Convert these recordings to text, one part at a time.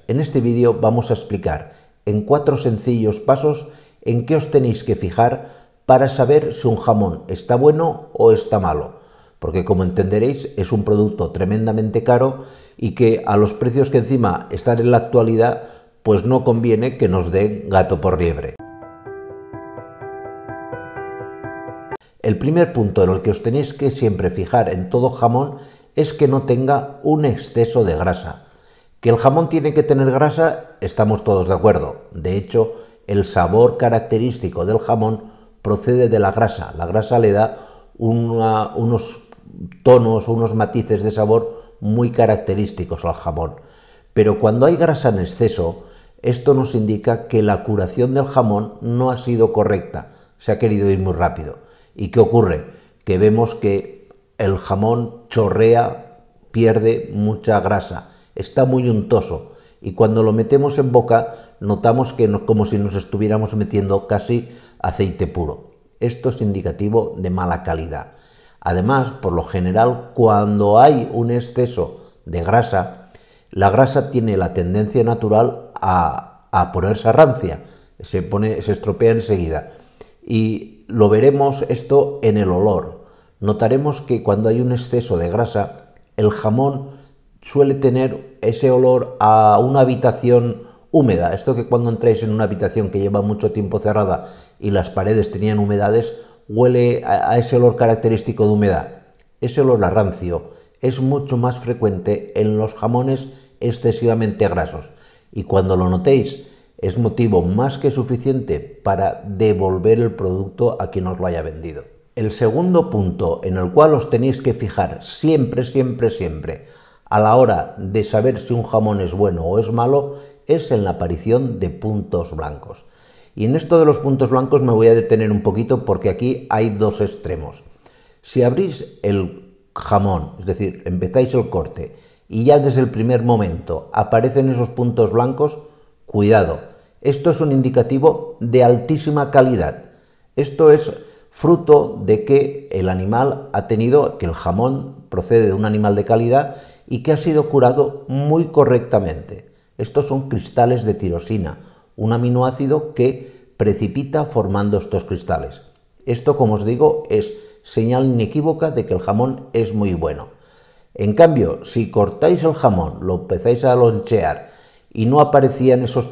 en este vídeo vamos a explicar en 4 sencillos pasos en qué os tenéis que fijar para saber si un jamón está bueno o está malo, porque como entenderéis es un producto tremendamente caro y que a los precios que encima están en la actualidad pues no conviene que nos den gato por liebre. El primer punto en el que os tenéis que siempre fijar en todo jamón es que no tenga un exceso de grasa. Que el jamón tiene que tener grasa, estamos todos de acuerdo. De hecho, el sabor característico del jamón procede de la grasa. La grasa le da unos tonos, unos matices de sabor muy característicos al jamón. Pero cuando hay grasa en exceso, esto nos indica que la curación del jamón no ha sido correcta. Se ha querido ir muy rápido. ¿Y qué ocurre? Que vemos que el jamón chorrea, pierde mucha grasa, está muy untoso y cuando lo metemos en boca notamos que como si nos estuviéramos metiendo casi aceite puro. Esto es indicativo de mala calidad. Además, por lo general, cuando hay un exceso de grasa, la grasa tiene la tendencia natural a ponerse rancia, se estropea enseguida. Y lo veremos esto en el olor. Notaremos que cuando hay un exceso de grasa, el jamón suele tener ese olor a una habitación húmeda. Esto que cuando entráis en una habitación que lleva mucho tiempo cerrada y las paredes tenían humedades, huele a ese olor característico de humedad. Ese olor a rancio es mucho más frecuente en los jamones excesivamente grasos. Y cuando lo notéis, es motivo más que suficiente para devolver el producto a quien os lo haya vendido. El segundo punto en el cual os tenéis que fijar siempre a la hora de saber si un jamón es bueno o es malo es en la aparición de puntos blancos. Y en esto de los puntos blancos me voy a detener un poquito porque aquí hay dos extremos. Si abrís el jamón, es decir, empezáis el corte y ya desde el primer momento aparecen esos puntos blancos, cuidado. Esto es un indicativo de altísima calidad. Esto es fruto de que el animal que el jamón procede de un animal de calidad y que ha sido curado muy correctamente. Estos son cristales de tirosina, un aminoácido que precipita formando estos cristales. Esto, como os digo, es señal inequívoca de que el jamón es muy bueno. En cambio, si cortáis el jamón, lo empezáis a lonchear y no aparecían esos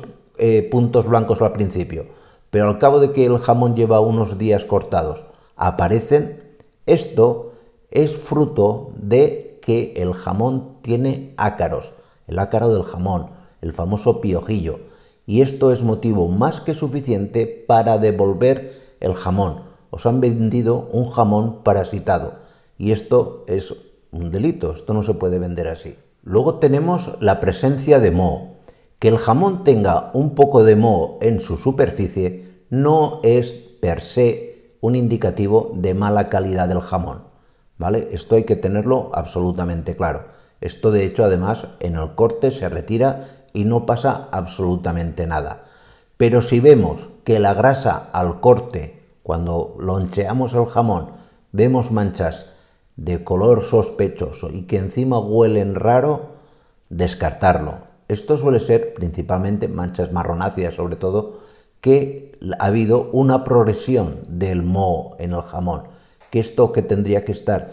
puntos blancos al principio, pero al cabo de que el jamón lleva unos días cortados, aparecen, esto es fruto de que el jamón tiene ácaros, el ácaro del jamón, el famoso piojillo, y esto es motivo más que suficiente para devolver el jamón. Os han vendido un jamón parasitado, y esto es un delito, esto no se puede vender así. Luego tenemos la presencia de moho. Que el jamón tenga un poco de moho en su superficie no es per se un indicativo de mala calidad del jamón, ¿vale? Esto hay que tenerlo absolutamente claro. Esto de hecho además en el corte se retira y no pasa absolutamente nada. Pero si vemos que la grasa al corte, cuando loncheamos el jamón, vemos manchas de color sospechoso y que encima huelen raro, descartarlo. Esto suele ser principalmente manchas marronáceas, sobre todo, que ha habido una progresión del moho en el jamón, que esto que tendría que estar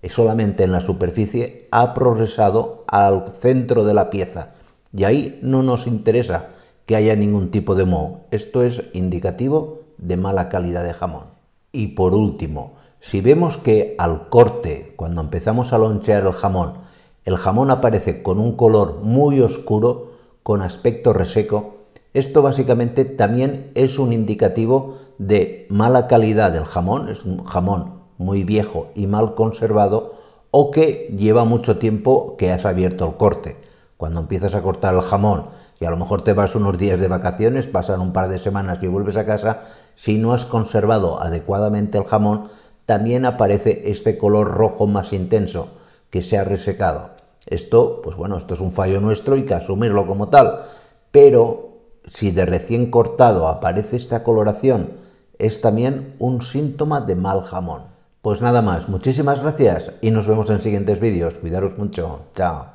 solamente en la superficie ha progresado al centro de la pieza y ahí no nos interesa que haya ningún tipo de moho. Esto es indicativo de mala calidad de jamón. Y por último, si vemos que al corte, cuando empezamos a lonchear el jamón aparece con un color muy oscuro, con aspecto reseco, esto básicamente también es un indicativo de mala calidad del jamón, es un jamón muy viejo y mal conservado o que lleva mucho tiempo que has abierto el corte. Cuando empiezas a cortar el jamón y a lo mejor te vas unos días de vacaciones, pasan un par de semanas y vuelves a casa, si no has conservado adecuadamente el jamón, también aparece este color rojo más intenso que se ha resecado. Esto, pues bueno, esto es un fallo nuestro y hay que asumirlo como tal, pero si de recién cortado aparece esta coloración, es también un síntoma de mal jamón. Pues nada más, muchísimas gracias y nos vemos en siguientes vídeos. Cuidaros mucho. Chao.